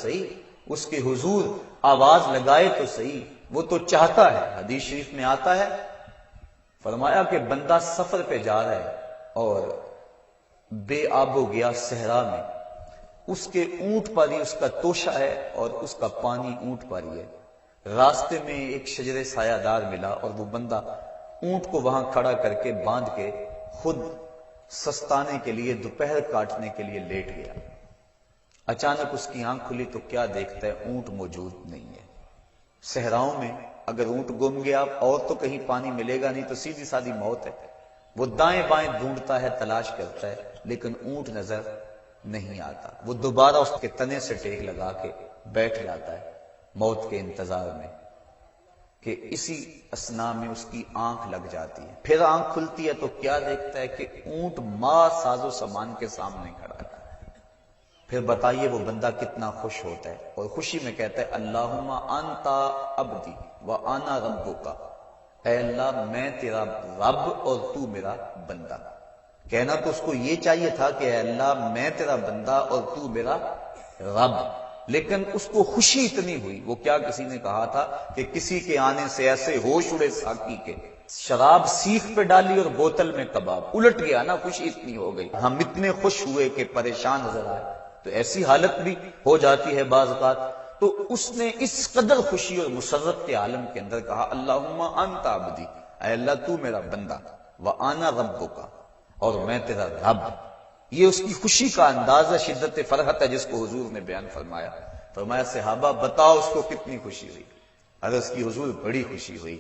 صحیح، اس کے حضور آواز لگائے تو صحیح، وہ تو چاہتا ہے۔ حدیث شریف میں آتا ہے، فرمایا کہ بندہ سفر پہ جا رہا ہے اور بے آب و گیا صحرا میں، اس کے اونٹ پر ہی اس کا توشہ ہے اور اس کا پانی اونٹ پر ہی ہے۔ راستے میں ایک شجر سایہ دار ملا اور وہ بندہ اونٹ کو وہاں کھڑا کر کے باندھ کے خود سستانے کے لیے، دوپہر کاٹنے کے لیے لیٹ گیا۔ اچانک اس کی آنکھ کھلی تو کیا دیکھتا ہے؟ اونٹ موجود نہیں ہے۔ صحراؤں میں اگر اونٹ گم گیا اور تو کہیں پانی ملے گا نہیں تو سیدھی سادھی موت ہے۔ وہ دائیں بائیں ڈھونڈتا ہے، تلاش کرتا ہے، لیکن اونٹ نظر نہیں آتا۔ وہ دوبارہ اس کے تنے سے ٹیک لگا کے بیٹھ جاتا ہے موت کے انتظار میں، کہ اسی اثنا میں اس کی آنکھ لگ جاتی ہے۔ پھر آنکھ کھلتی ہے تو کیا دیکھتا ہے کہ اونٹ ماں ساز و سامان کے سامنے کھڑا ہے۔ پھر بتائیے وہ بندہ کتنا خوش ہوتا ہے اور خوشی میں کہتا ہے اللہم انتا عبدی وانا ربک، اے اللہ میں تیرا رب اور تو میرا بندہ۔ کہنا تو اس کو یہ چاہیے تھا کہ اے اللہ میں تیرا بندہ اور تو میرا رب، لیکن اس کو خوشی اتنی ہوئی۔ وہ کیا کسی نے کہا تھا کہ کسی کے آنے سے ایسے ہوش اڑے ساقی کے، شراب سیخ پہ ڈالی اور بوتل میں کباب، الٹ گیا نا، خوشی اتنی ہو گئی۔ ہم اتنے خوش ہوئے کہ پریشان نظر آئے، تو ایسی حالت بھی ہو جاتی ہے بعض اوقات۔ تو اس نے اس قدر خوشی اور مسرت کے عالم کے اندر کہا اللہم انت عبدی، اے اللہ تو میرا بندہ، وانا ربک، اور میں تیرا رب۔ یہ اس کی خوشی کا اندازہ، شدت فرحت ہے جس کو حضور نے بیان فرمایا۔ فرمایا صحابہ بتاؤ اس کو کتنی خوشی ہوئی؟ عرض کی حضور بڑی خوشی ہوئی۔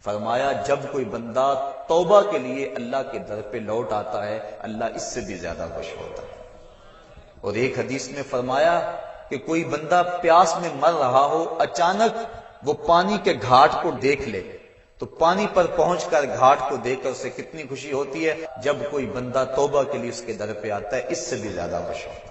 فرمایا جب کوئی بندہ توبہ کے لیے اللہ کے در پہ لوٹ آتا ہے، اللہ اس سے بھی زیادہ خوش ہوتا ہے۔ اور ایک حدیث میں فرمایا کہ کوئی بندہ پیاس میں مر رہا ہو، اچانک وہ پانی کے گھاٹ کو دیکھ لے تو پانی پر پہنچ کر گھاٹ کو دیکھ کر اسے کتنی خوشی ہوتی ہے۔ جب کوئی بندہ توبہ کے لیے اس کے در پہ آتا ہے، اس سے بھی زیادہ خوش ہوتا ہے۔